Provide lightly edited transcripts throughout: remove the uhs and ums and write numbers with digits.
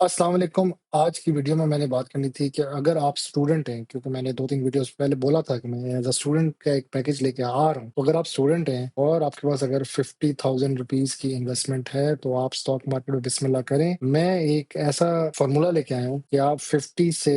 अस्सलाम वालेकुम। आज की वीडियो में मैंने बात करनी थी कि अगर आप स्टूडेंट हैं, क्योंकि मैंने 2-3 वीडियोज़ पहले बोला था कि मैं एज़ अ स्टूडेंट का एक पैकेज लेके आ रहा हूँ। तो अगर आप स्टूडेंट हैं और आपके पास अगर 50,000 रुपीज़ की इन्वेस्टमेंट है, तो आप स्टॉक मार्केट में बिस्मिल्लाह करें। मैं एक ऐसा फ़ॉर्मूला लेके आया हूँ कि आप 50 से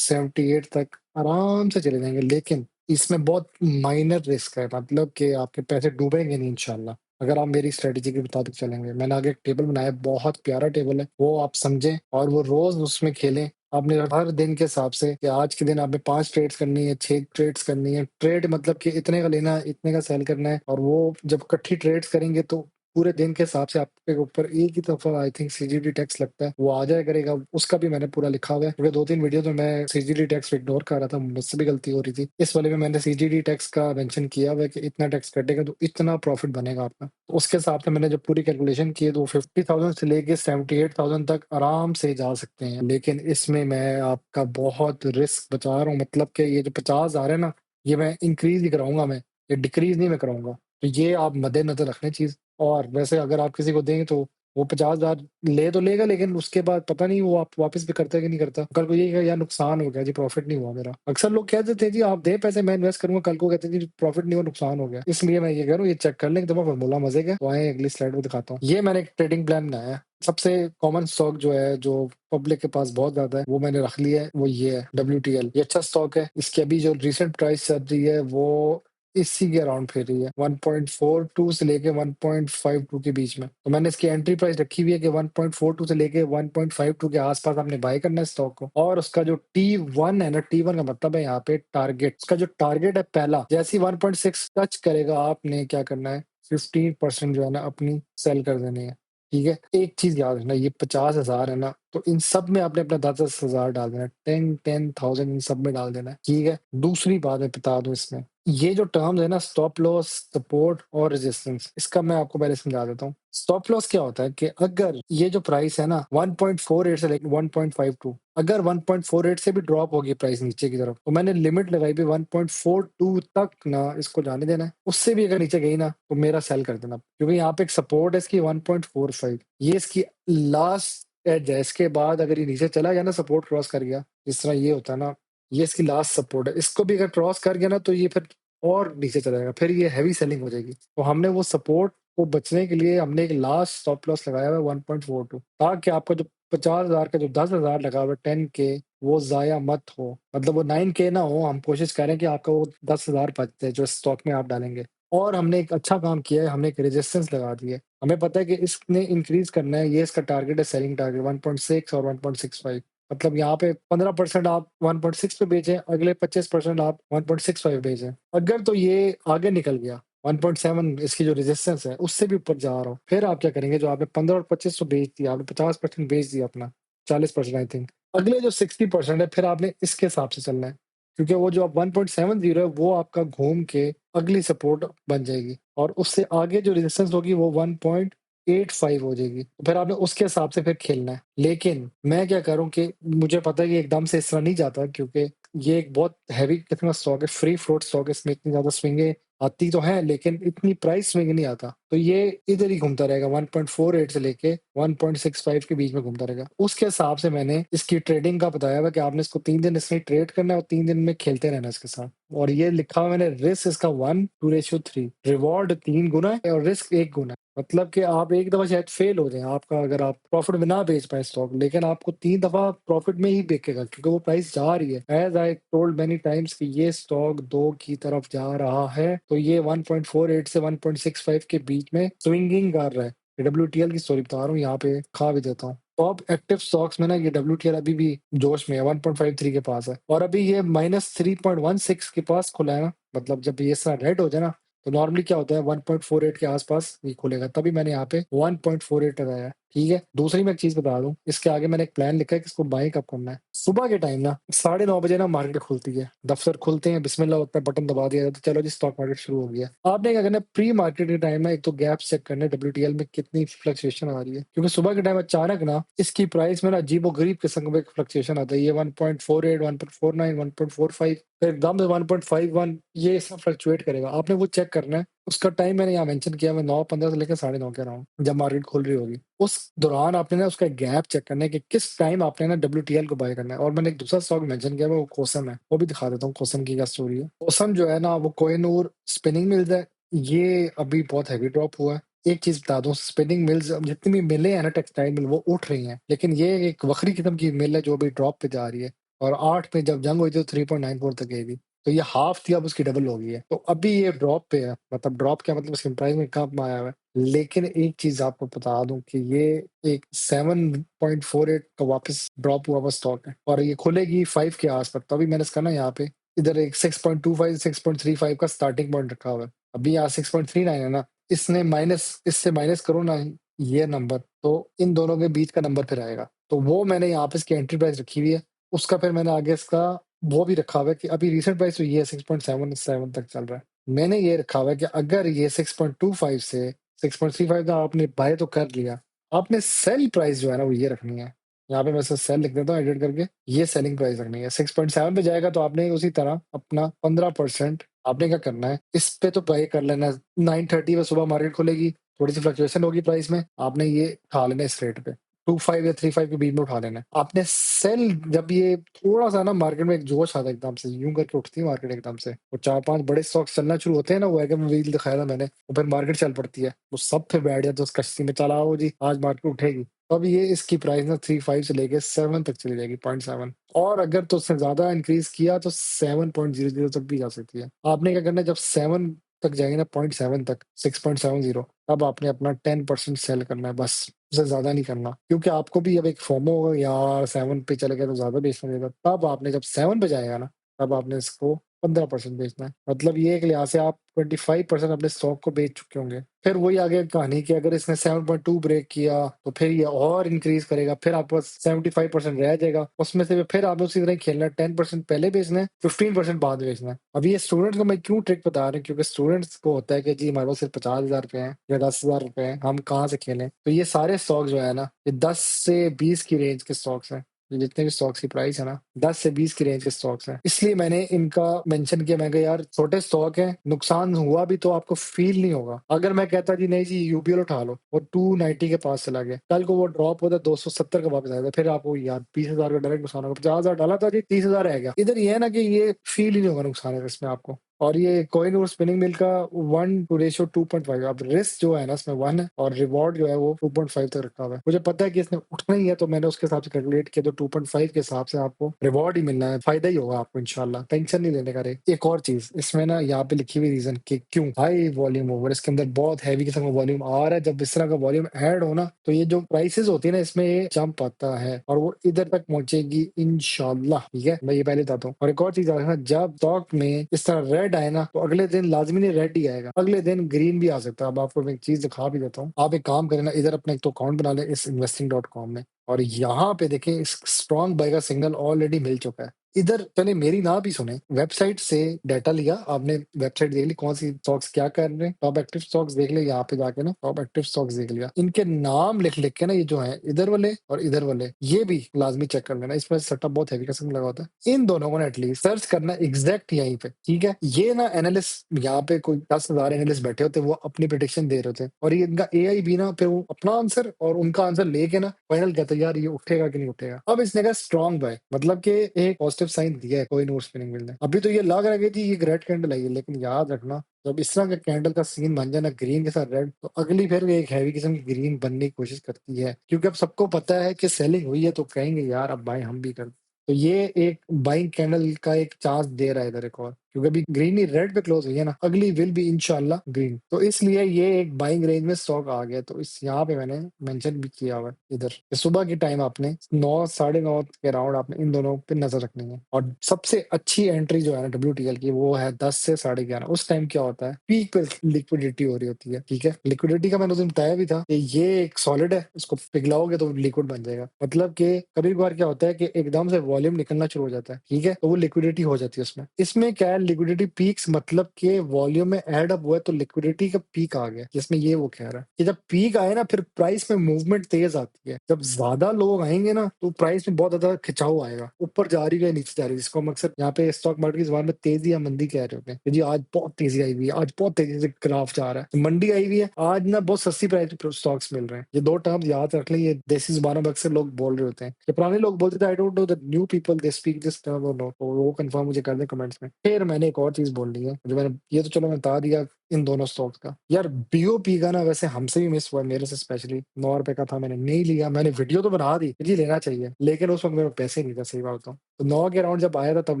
78 तक आराम से चले जाएँगे, लेकिन इसमें बहुत माइनर रिस्क है, मतलब कि आपके पैसे डूबेंगे नहीं इंशाल्लाह। अगर आप मेरी स्ट्रेटजी के मुताबिक चलेंगे। मैंने आगे एक टेबल बनाया है, बहुत प्यारा टेबल है, वो आप समझें और वो रोज़ उसमें खेलें। आपने हर दिन के हिसाब से कि आज के दिन आपने 5 ट्रेड्स करनी है, 6 ट्रेड्स करनी है। ट्रेड मतलब कि इतने का लेना है, इतने का सेल करना है, और वो जब इकट्ठी ट्रेड्स करेंगे तो पूरे दिन के हिसाब से आपके ऊपर एक ही दफ़ा आई थिंक सीजीडी टैक्स लगता है, वो आ जाया करेगा। उसका भी मैंने पूरा लिखा हुआ है, क्योंकि 2-3 वीडियो में मैं सीजीडी टैक्स इग्नोर कर रहा था, मुझसे भी गलती हो रही थी। इस वाले में मैंने सीजीडी टैक्स का मेंशन किया हुआ है कि इतना टैक्स कटेगा तो इतना प्रॉफिट बनेगा आपका। तो उसके हिसाब से मैंने जब पूरी कैलकुलेशन की है, तो 50,000 से लेके 78,000 तक आराम से जा सकते हैं। लेकिन इसमें मैं आपका बहुत रिस्क बचा रहा हूँ, मतलब कि ये जो 50,000 है ना, ये मैं इंक्रीज़ ही कराऊँगा मैं, ये डिक्रीज़ नहीं मैं कराऊँगा। तो ये आप मद्देनज़र रखें चीज़। और वैसे अगर आप किसी को दें, तो वो 50,000 ले तो लेगा, लेकिन उसके बाद पता नहीं वो आप वापस भी करता है कि नहीं करता। कल को ये कहेगा यार नुकसान हो गया जी, प्रॉफिट नहीं हुआ मेरा। अक्सर लोग कह देते हैं जी आप दें पैसे मैं इन्वेस्ट करूँगा, कल को कहते हैं जी प्रॉफिट नहीं हुआ, नुकसान हो गया। इसलिए मैं ये कह रहा हूँ, ये चेक कर लें एक दफ़ा फ़ॉर्मूला मज़े का। तो आएँ अगली स्लाइड में दिखाता हूँ। ये मैंने एक ट्रेडिंग प्लान बनाया है। सबसे कॉमन स्टॉक जो है, जो पब्लिक के पास बहुत ज़्यादा है, वो मैंने रख लिया है, वो ये है WTL। ये अच्छा स्टॉक है। इसकी अभी जो रिसेंट प्राइस चल रही है, वो इसी के अराउंड फिर रही है, 1.42 से लेके 1.52 के बीच में। तो मैंने इसकी एंट्री प्राइस रखी हुई है कि 1.42 से लेके 1.52 के आस-पास आपने बाय करना है स्टॉक को। और उसका जो T1 है ना, T1 का मतलब है यहाँ पे टारगेट। उसका जो टारगेट है पहला, जैसे ही 1.6 टच करेगा, आपने क्या करना है, 15% जो है ना अपनी सेल कर देनी है। ठीक है? एक चीज़ याद रखना, ये 50,000 है ना, तो इन सब में आपने अपना 10-10 हज़ार डाल देना है। 10,000 इन सब में डाल देना है। ठीक है? दूसरी बात मैं बता दूँ इसमें, ये जो टर्म्स है ना, स्टॉप लॉस, सपोर्ट और रेजिस्टेंस, इसका मैं आपको पहले समझा देता हूँ। स्टॉप लॉस क्या होता है कि अगर ये जो प्राइस है ना 1.48 से लेके 1.52, अगर 1.48 से भी ड्रॉप होगी प्राइस नीचे की तरफ, तो मैंने लिमिट लगाई भी 1.42 तक ना इसको जाने देना है। उससे भी अगर नीचे गई ना, तो मेरा सेल कर देना, क्योंकि यहाँ पे एक सपोर्ट है इसकी 1.45, ये इसकी लास्ट एज है। इसके बाद अगर ये नीचे चला गया ना, सपोर्ट क्रॉस कर गया, जिस तरह ये होता है ना, ये इसकी लास्ट सपोर्ट है। इसको भी अगर क्रॉस कर गया ना, तो ये फिर और नीचे चला जाएगा, फिर ये हेवी सेलिंग हो जाएगी। तो हमने वो सपोर्ट को बचने के लिए हमने एक लास्ट स्टॉप लॉस लगाया हुआ है 1.42, ताकि आपका जो 50,000 का जो 10,000 लगा हुआ है 10K, वो ज़ाया मत हो। मतलब वो 9K ना हो, हम कोशिश करें कि आपका वो 10,000 बच जाए जो स्टॉक में आप डालेंगे। और हमने एक अच्छा काम किया है, हमने एक रेजिस्टेंस लगा दी है। हमें पता है कि इसने इंक्रीज़ करना है, ये इसका टारगेट है, सेलिंग टारगेट 1.6 और 1.65। मतलब यहाँ पे 15% आप 1.6 पे बेचें, अगले 25% आप 1.65 बेचें। अगर तो ये आगे निकल गया, 1.7 इसकी जो रेजिस्टेंस है उससे भी ऊपर जा रहा हो, फिर आप क्या करेंगे, जो आपने 15 और 25 तो बेच दिया, आपने 50% बेच दिया अपना, 40% आई थिंक। अगले जो 60% है, फिर आपने इसके हिसाब से चलना है, क्योंकि वो जो आप 1.70 है, वो आपका घूम के अगली सपोर्ट बन जाएगी, और उससे आगे जो रेजिस्टेंस होगी वो 1.85 हो जाएगी। तो फिर आपने उसके हिसाब से फिर खेलना है। लेकिन मैं क्या करूँ कि मुझे पता है कि एकदम से इस तरह नहीं जाता, क्योंकि ये एक बहुत हैवी किस्म का स्टॉक है, फ्री फ्लोट स्टॉक है, इसमें इतनी ज़्यादा स्विंगें आती तो हैं, लेकिन इतनी प्राइस स्विंग नहीं आता। तो ये इधर ही घूमता रहेगा, 1.48 से लेके 1.65 के बीच में घूमता रहेगा। उसके हिसाब से मैंने इसकी ट्रेडिंग का बताया हुआ कि आपने इसको 3 दिन इसमें ट्रेड करना है और 3 दिन में खेलते रहना है इसके साथ। और ये लिखा हुआ मैंने, रिस्क इसका 1:3, रिवॉर्ड 3 गुना है और रिस्क 1 गुना है। मतलब कि आप एक दफ़ा शायद फेल हो जाएँ, आपका अगर आप प्रॉफ़िट में ना बेच पाएँ स्टॉक, लेकिन आपको 3 दफ़ा प्रॉफ़िट में ही बिकेगा, क्योंकि वो प्राइस जा रही है। As I told many times कि ये स्टॉक 2 की तरफ जा रहा है, तो ये 1.48 से 1.65 के बीच में स्विंगिंग कर रहा है। WTL की स्टोरी बता रहा हूँ, यहाँ पे खा भी देता हूँ। टॉप एक्टिव स्टॉक्स में ना ये WTL अभी भी जोश में है, 1.53 के पास है, और अभी ये -3.16 के पास खुला है ना, मतलब जब ये इस तरह रेड हो जाए ना, तो नॉर्मली क्या होता है 1.48 के आस-पास ये खुलेगा, तभी मैंने यहाँ पे 1.48 लगाया है, ठीक है? दूसरी मैं एक चीज़ बता दूँ, इसके आगे मैंने एक प्लान लिखा है कि इसको बाय कब करना है। सुबह के टाइम ना 9:30 बजे ना मार्केट खुलती है, दफ्तर खुलते हैं, बिस्मिल्लाह होता है, बटन दबा दिया जाता है, चलो जी स्टॉक मार्केट शुरू हो गया। आपने क्या करना है, प्री मार्केट के टाइम ना एक तो गैप्स चेक करने हैं WTL में कितनी फ्लक्चुएशन आ रही है, क्योंकि सुबह के टाइम अचानक ना इसकी प्राइस में ना अजीबो-गरीब किस्म का एक फ्लक्चुएशन आता है। ये 1.48, 1.49, 1.45, फिर एकदम से 1.51, ये ऐसा फ्लक्चुएट करेगा। आपने वो चेक करना है उसका टाइम मैंने यहाँ मेंशन किया, मैं 9:15 से लेकर 9:30 कह रहा हूँ, जब मार्केट खुल रही होगी। उस दौरान आपने ना उसका गैप चेक करना है कि किस टाइम आपने ना डब्ल्यूटीएल को बाय करना है। और मैंने एक दूसरा स्टॉक मेंशन किया, वो कोसम है, वो भी दिखा देता हूँ कोसम की क्या स्टोरी है। कोसम जो है ना, वो कोहिनूर स्पिनिंग मिल्स है, ये अभी बहुत हैवी ड्रॉप हुआ है। एक चीज बता दूं, स्पिनिंग मिल्स अब जितनी भी मिलें हैं ना टेक्सटाइल मिल, वो उठ रही हैं, लेकिन ये एक वक्री किस्म की मिल है जो अभी ड्रॉप पे जा रही है। और 8 में जब जंग हुई थी तो 3.94 तक गई थी, तो ये हाफ थी, अब उसकी डबल हो गई है। तो अभी ये ड्रॉप पे है, मतलब ड्रॉप क्या मतलब, इसके प्राइस में कम आया हुआ है। लेकिन एक चीज आपको बता दूं कि ये एक 7.48 का वापस ड्रॉप हुआ हुआ स्टॉक है, और ये खुलेगी 5 के आसपास। तो अभी मैंने इसका ना यहाँ पे इधर एक 6.25 6.35 का स्टार्टिंग पॉइंट रखा हुआ है। अभी यहाँ 6.39 है ना, इसने माइनस, इससे माइनस करो ना ये नंबर, तो इन दोनों के बीच का नंबर फिर आएगा। तो वो मैंने यहाँ पे इसकी एंट्री प्राइस रखी हुई है। उसका फिर मैंने आगे इसका वो भी रखा हुआ है कि अभी रिसेंट प्राइस तो ये 6.77 तक चल रहा है। मैंने ये रखा हुआ है कि अगर ये 6.25 से 6.35 का आपने बाय तो कर लिया, आपने सेल प्राइस जो है ना वो ये रखनी है। यहाँ पे मैं सेल लिख देता हूँ एडिट करके, ये सेलिंग प्राइस रखनी है। 6.7 पे जाएगा तो आपने उसी तरह अपना 15% आपने क्या करना है, इस पे तो बाय कर लेना है। 9:30 पे सुबह मार्केट खुलेगी, थोड़ी सी फ्लक्चुएशन होगी प्राइस में, आपने ये उठा लेना है इस रेट पे, 25 या 35 के बीच में उठा लेना है आपने। सेल जब ये थोड़ा सा ना मार्केट में एक जोश आता है, एकदम से यूं करके उठती है मार्केट एकदम से, वो 4-5 बड़े स्टॉक्स चलना शुरू होते हैं ना, वो है में व्हील दिखाया था मैंने, वो फिर मार्केट चल पड़ती है, वो सब फिर बैठ जाते हैं उस कश्ती में, चला आओ जी आज मार्केट उठेगी। तो अब ये इसकी प्राइस ना 3.5 से लेके 7 तक चली जाएगी, 0.7। और अगर तो उससे ज्यादा इंक्रीज किया तो 7.00 तक भी जा सकती है। आपने क्या करना है, जब 7 तक जाएंगे ना, 0.7 तक, 6.70, तब आपने अपना 10% सेल करना है बस, उससे ज्यादा नहीं करना। क्योंकि आपको भी अब एक फोमो होगा, यार 7 पे चले गए तो ज्यादा बेचना देगा। तब आपने जब 7 पे जाएगा ना, तब आपने इसको 15% बेचना है। मतलब ये एक लिहाज से आप 25% अपने स्टॉक को बेच चुके होंगे। फिर वही आगे कहानी कि अगर इसने 7.2 ब्रेक किया तो फिर ये और इंक्रीज करेगा, फिर आपके पास 75% रह जाएगा, उसमें से फिर आपने उसी तरह ही खेलना है। 10% पहले बेचना है, 15% बाद में बेचना है। अब ये स्टूडेंट्स को मैं क्यों ट्रिक बता रहा हूँ, क्योंकि स्टूडेंट्स को होता है कि जी हमारे पास सिर्फ 50,000 रुपए हैं या 10,000 रुपए हैं, हम कहाँ से खेलें। तो ये सारे स्टॉक्स जो है ना, ये 10 से 20 की रेंज के स्टॉक्स हैं। ये जितने भी स्टॉक्स की प्राइस है ना, 10 से 20 की रेंज के स्टॉक्स हैं, इसलिए मैंने इनका मेंशन किया। मैं कहा यार छोटे स्टॉक हैं, नुकसान हुआ भी तो आपको फील नहीं होगा। अगर मैं कहता जी नहीं जी यूपीएल उठा लो, वो 290 के पास चला गया, कल को वो ड्रॉप होता 270 का वापस आया था, फिर आपको यार 20,000 का डायरेक्ट नुकसान होगा। 50,000 डाला था जी, 30,000 रह गया। इधर ये है ना कि ये फील ही नहीं होगा नुकसान है इसमें आपको। और ये कॉइन और स्पिनिंग मिल का 1:2.5, अब रिस्क जो है ना इसमें 1 है, और रिवॉर्ड जो है वो 2.5 तक रखा हुआ है। मुझे पता है कि इसने उठना ही है, तो मैंने उसके हिसाब से कैलकुलेट किया, तो 2.5 के हिसाब से आपको रिवॉर्ड ही मिलना है, फायदा ही होगा आपको इंशाल्लाह, टेंशन नहीं लेने का रे। एक और चीज इसमें ना यहाँ पे लिखी हुई रीजन कि क्यों हाई वॉल्यूम ओवर, इसके अंदर बहुत हैवी किस्म का वॉल्यूम आ रहा है। जब इस तरह का वॉल्यूम ऐड हो ना, तो ये जो प्राइसेस होती है ना, इसमें ये जंप आता है और वो इधर तक पहुंचेगी इंशाल्लाह। ठीक है, मैं ये पहले बताता हूँ। और एक और चीज आ रही है, जब स्टॉक में इस तरह रेड आए ना, तो अगले दिन लाजमी नहीं रेड ही आएगा, अगले दिन ग्रीन भी आ सकता है। अब आपको मैं एक चीज दिखा भी देता हूँ। आप एक काम करें ना, इधर अपना एक तो अकाउंट बना ले इस investing.com में, और यहाँ पे देखें इस स्ट्रॉन्ग बाय का सिग्नल ऑलरेडी मिल चुका है। इधर पहले मेरी ना भी सुने, वेबसाइट से डाटा लिया आपने, वेबसाइट देख ली कौन सी स्टॉक्स क्या कर रहे हैं, टॉप एक्टिव स्टॉक्स देख ले, यहाँ पे जाके ना टॉप एक्टिव स्टॉक्स देख लिया, इनके नाम लिख लिख के ना, ये जो है इधर वाले और इधर वाले, ये भी लाजमी चेक कर लेना। इसमें सेटअप बहुत हैवी किस्म लगा होता है। इन दोनों को ना एटलीस्ट सर्च करना एग्जैक्ट यहीं पे, ठीक है। ये ना एनालिस्ट, यहाँ पे कोई 10,000 एनालिस्ट बैठे होते हैं, वो अपनी प्रिडिक्शन दे रहे होते हैं, और ये इनका एआई भी ना फिर वो अपना आंसर और उनका आंसर लेके ना फाइनल कहते हैं यार ये उठेगा कि नहीं उठेगा। अब इसने कहा स्ट्रॉन्ग बाय, मतलब कि एक पॉजिटिव साइन दिया है कोई नोट स्पिनिंग मिल ने। अभी तो ये लग रहा है कि ये रेड कैंडल आई है, लेकिन याद रखना जब इस तरह का कैंडल का सीन बन जाए ना ग्रीन के साथ रेड, तो अगली फिर एक हैवी किस्म की ग्रीन बनने की कोशिश करती है, क्योंकि अब सबको पता है कि सेलिंग हुई है, तो कहेंगे यार अब बाय हम भी कर। तो ये एक बाइंग कैंडल का एक चांस दे रहा है इधर एक और, क्योंकि अभी ग्रीन ही रेड पे क्लोज हुई है ना, अगली विल बी इंशाल्लाह ग्रीन। तो इसलिए ये एक बाइंग रेंज में स्टॉक आ गया। तो इस यहाँ पे मैंने मेंशन भी किया हुआ है इधर कि सुबह के टाइम आपने 9 9:30 के अराउंड आपने इन दोनों पे नजर रखनी है। और सबसे अच्छी एंट्री जो है ना डब्ल्यूटीएल की, वो है 10 से 11:30। उस टाइम क्या होता है, पीक पे लिक्विडिटी हो रही होती है। ठीक है, लिक्विडिटी का मैंने उस दिन बताया भी था कि ये एक सॉलिड है, इसको पिघलाओगे तो लिक्विड बन जाएगा। मतलब कि कभी कभार क्या होता है कि एकदम से वॉल्यूम निकलना शुरू हो जाता है, ठीक है, तो वो लिक्विडिटी हो जाती है उसमें। इसमें क्या है, लिक्विडिटी पीक्स मतलब कि वॉल्यूम में ऐड अप हुआ है तो लिक्विडिटी का पीक आ गया, जिसमें ये वो कह रहा है कि जब पीक आए ना फिर प्राइस में मूवमेंट तेज आती है। जब ज्यादा लोग आएंगे ना तो प्राइस में बहुत ज्यादा खिंचाव आएगा, ऊपर जा रही है नीचे जा रही है, जिसको हम अक्सर यहाँ पे स्टॉक मार्केट की जुबान में तेजी या मंदी कह रहे होते हैं कि जी आज बहुत तेजी आई हुई है, आज बहुत तेजी से ग्राफ जा रहा है। तो मंडी आई हुई है, आज ना बहुत सस्ती प्राइस पे स्टॉक्स मिल रहे हैं। ये दो टर्म्स याद रख लें, ये देसी जुबानों में अक्सर लोग बोल रहे होते हैं। ये पुराने लोग बोलते थे I don't know the new people they speak this term और नो, तो वो कंफर्म मुझे कर दें कमेंट्स में। फिर मैंने एक और चीज बोलनी है जो मैंने, ये तो चलो मैं बता दिया इन दोनों स्टॉक्स का। यार बीओपी का ना वैसे हमसे भी मिस हुआ, मेरे से स्पेशली 9 रुपए का था, मैंने नहीं लिया। मैंने वीडियो तो बना दी कि जी लेना चाहिए, लेकिन उस वक्त मेरे पास पैसे नहीं था, सही बात तो 9 के अराउंड जब आया था तब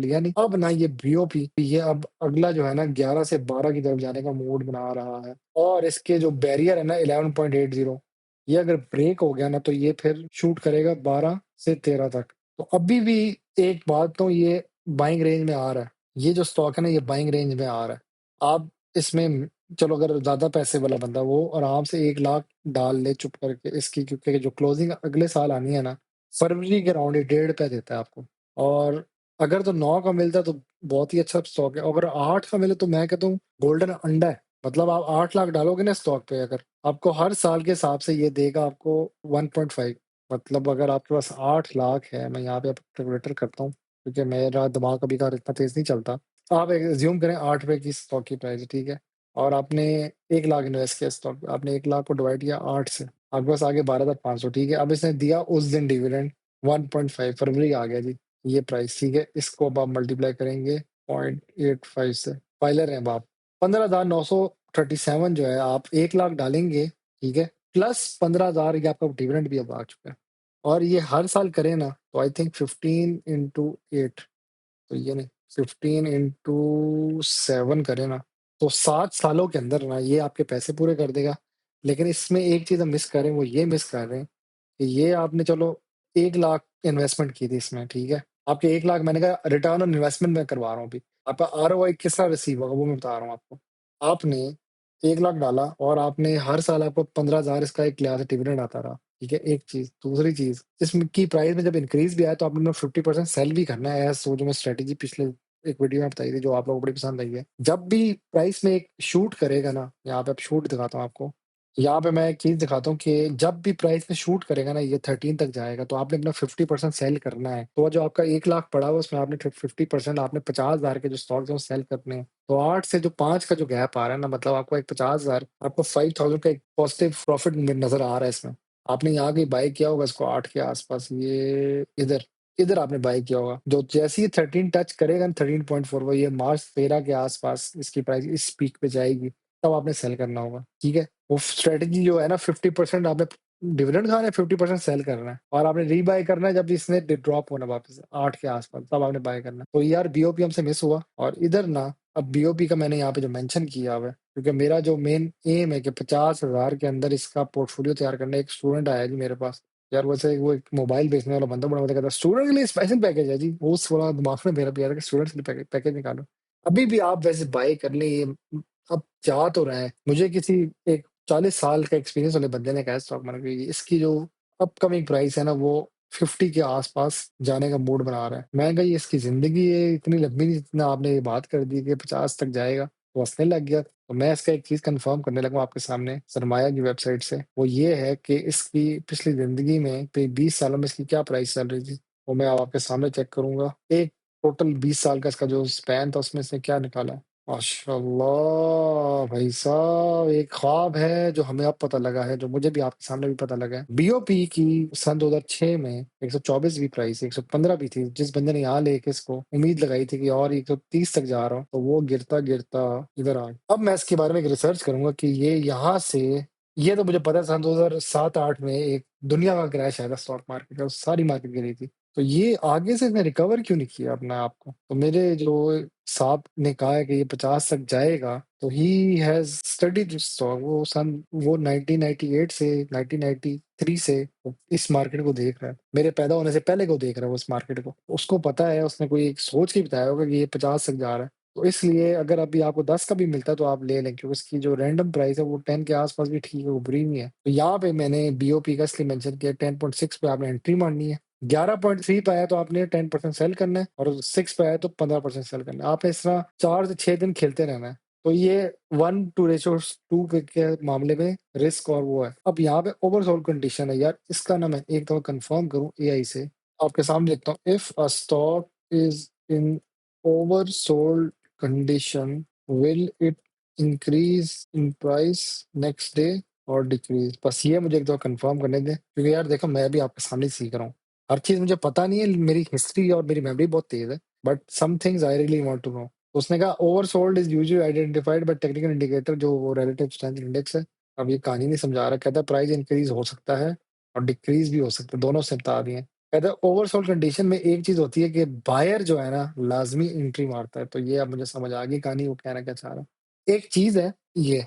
लिया नहीं। अब ना ये बीओपी ये अब अगला जो है ना 11 से 12 की तरफ जाने का मूड बना रहा है, और इसके जो बैरियर है ना 11.80, ये अगर ब्रेक हो गया ना तो ये फिर शूट करेगा 12 से 13 तक। तो अभी भी एक बात तो ये बाइंग रेंज में आ रहा है, ये जो स्टॉक है ना ये बाइंग रेंज में आ रहा है। आप इसमें चलो अगर ज्यादा पैसे वाला बंदा वो आराम से 1 लाख डाल ले चुप करके इसकी, क्योंकि जो क्लोजिंग अगले साल आनी है ना फरवरी के राउंड ये 1.5 रुपए देता है आपको। और अगर तो 9 का मिलता है तो बहुत ही अच्छा स्टॉक है, अगर 8 का मिले तो मैं कहता हूँ गोल्डन अंडा है। मतलब आप 8 लाख डालोगे ना स्टॉक पे, अगर आपको हर साल के हिसाब से ये देगा आपको 1.5। मतलब अगर आपके पास 8 लाख है, मैं यहाँ पे कैलकुलेटर करता हूँ क्योंकि मेरा दिमाग कभी कभार इतना तेज नहीं चलता। आप एज्यूम करें 8 रुपए की स्टॉक की प्राइस है, ठीक है, और आपने 1 लाख इन्वेस्ट किया स्टॉक पे, आपने 1 लाख को डिवाइड किया 8 से, आपके पास आगे 12,500, ठीक है। अब इसने दिया उस दिन डिविडेंड 1.5, फरवरी आ गया जी ये प्राइस, ठीक है। इसको अब आप मल्टीप्लाई करेंगे 0.85 से, पाइलर हैं अब आप 15,937 जो है आप 1 लाख डालेंगे, ठीक है, प्लस 15,000 ये आपका डिविडेंड भी अब आ चुका है। और ये हर साल करे ना तो आई थिंक 15 × 8, तो ये नहीं 15 × 7 करे ना तो 7 सालों के अंदर ना ये आपके पैसे पूरे कर देगा। लेकिन इसमें एक चीज हम मिस कर रहे हैं, वो ये मिस कर रहे हैं कि ये आपने चलो 1 लाख इन्वेस्टमेंट की थी इसमें, ठीक है, आपके 1 लाख मैंने कहा रिटर्न ऑन इन्वेस्टमेंट में करवा रहा हूँ अभी, आपका ROI किस तरह रिसीव होगा वो मैं बता रहा हूँ आपको। आपने 1 लाख डाला और आपने हर साल आपको 15,000 इसका एक लिहाज से डिविडेंड आता रहा, ठीक है, एक चीज। दूसरी चीज इसमें की प्राइस में जब इंक्रीज भी आया तो आपने 50% सेल भी करना है, ऐसा जो मैं स्ट्रेटेजी पिछले एक वीडियो में बताई थी जो आप लोगों को बड़ी पसंद आई है। जब भी प्राइस में एक शूट करेगा ना, यहाँ पे आप शूट दिखाता हूँ आपको, यहाँ पे मैं एक चीज दिखाता हूँ कि जब भी प्राइस में शूट करेगा ना ये 13 तक जाएगा तो आपने अपना 50% सेल करना है। तो जो आपका 1 लाख पड़ा हुआ उसमें आपने 50%, आपने 50,000 के जो स्टॉक है वो सेल करने हैं। तो 8 से जो 5 का जो गैप आ रहा है ना, मतलब आपको एक 50,000, आपको 5,000 का एक पॉजिटिव प्रॉफिट नजर आ रहा है इसमें। आपने यहाँ कहीं बाय किया होगा इसको 8 के आसपास, ये इधर इधर आपने बाय किया होगा। जो जैसे ही 13 टच करेगा ना 13.4, वो ये मार्च 13 के आसपास इसकी प्राइस इस पीक पे जाएगी, तब आपने सेल करना होगा, ठीक है। वो स्ट्रेटेजी जो है ना 50% आपने डिविडेंड खाना है, 50% सेल करना है, और आपने रीबाय करना है जब इसने ड्रॉप होना वापस 8 के आसपास, तब आपने बाय करना है। तो यार बीओपी हमसे मिस हुआ। और इधर ना अब बीओपी का मैंने यहाँ पे जो मेंशन किया हुआ है, क्योंकि मेरा जो मेन एम है कि 50,000 के अंदर इसका पोर्टफोलियो तैयार करना है। एक स्टूडेंट आया जी मेरे पास, यार वैसे वो एक मोबाइल बेचने वाला बंदा बड़ा मजा कहता है स्टूडेंट के लिए स्पेशल पैकेज है जी, वो थोड़ा दिमाग में मेरा भी आ रहा है कि स्टूडेंट्स के लिए पैकेज निकालो। अभी भी आप वैसे बाय कर लें ये, अब जा तो रहे हैं। मुझे किसी एक 40 साल का एक्सपीरियंस वाले बंदे ने कहा स्टॉक मार्केट की इसकी जो अपकमिंग प्राइस है ना वो 50 के आसपास जाने का मूड बना रहा है। मैं कही इसकी जिंदगी ये इतनी लंबी नहीं जितना आपने ये बात कर दी कि 50 तक जाएगा, तो हंसने लग गया। तो मैं इसका एक चीज कंफर्म करने लगा आपके सामने सरमाया की वेबसाइट से, वो ये है कि इसकी पिछली जिंदगी में 20 सालों में इसकी क्या प्राइस चल रही थी, वो मैं अब आपके सामने चेक करूंगा। एक टोटल 20 साल का इसका जो स्पैन था उसमें से क्या निकाला है। माशाल्लाह भाई साहब, एक ख्वाब है जो हमें अब पता लगा है, जो मुझे भी आपके सामने भी पता लगा है। बीओपी की सन 2006 में 124 भी प्राइस, 115 भी थी। जिस बंदे ने यहाँ लेके इसको उम्मीद लगाई थी कि और 130 तक जा रहा हूँ, तो वो गिरता गिरता इधर आ गया। अब मैं इसके बारे में एक रिसर्च करूंगा कि ये यहाँ से, ये तो मुझे पता है सन 2007-8 में एक दुनिया का क्रैश आया था स्टॉक मार्केट का, सारी मार्केट गिरी थी। तो ये आगे से इसने रिकवर क्यों नहीं किया अपने आप को। तो मेरे जो साहब ने कहा है कि ये 50 तक जाएगा, तो ही हैज स्टडीड स्टॉक। वो 1998 से 1993 से वो इस मार्केट को देख रहा है, मेरे पैदा होने से पहले को देख रहा है वो इस मार्केट को। उसको पता है, उसने कोई एक सोच के बताया होगा कि ये 50 तक जा रहा है। तो इसलिए अगर अभी आपको 10 का भी मिलता है तो आप ले लें, क्योंकि उसकी जो रैंडम प्राइस है वो 10 के आसपास भी ठीक है, वो बुरी नहीं है। तो यहाँ पे मैंने बीओपी का इसलिए मेंशन किया 10.6 पे आपने एंट्री मारनी है। 11.3 पे आया तो आपने 10% सेल करना है और 6 पे आया तो 15% सेल करना है। आपने इस तरह 4 से 6 दिन खेलते रहना है। तो ये 1 टू रेशियो 2 के मामले में रिस्क और वो है। अब यहाँ पे ओवरसोल्ड कंडीशन है यार, इसका ना मैं एक दफ़ा कन्फर्म करूँ एआई से, आपके सामने लिखता हूँ, if a stock is in oversold condition, will it increase in price next day और डिक्रीज़? बस ये मुझे एक दफ़ा कन्फर्म करने दें, क्योंकि यार देखो मैं भी आपके सामने ही सीख रहा हूँ। हर चीज़ मुझे पता नहीं है, मेरी हिस्ट्री और मेरी मेमोरी बहुत तेज़ है, but some things I really want to know. उसने कहा oversold is usually identified by technical indicator, जो वो रिलेटिव स्ट्रेंथ इंडेक्स है। अब ये कहानी नहीं समझा रहा, कहता है प्राइस इंक्रीज़ हो सकता है और डिक्रीज़ भी हो सकता है, दोनों से बता दिए। कहता है ओवरसोल्ड कंडीशन में एक चीज़ होती है कि बायर जो है ना लाज़मी एंट्री मारता है, तो ये अब मुझे समझ आ गई कहानी वो कहना क्या चाह रहा है। एक चीज़ है ये,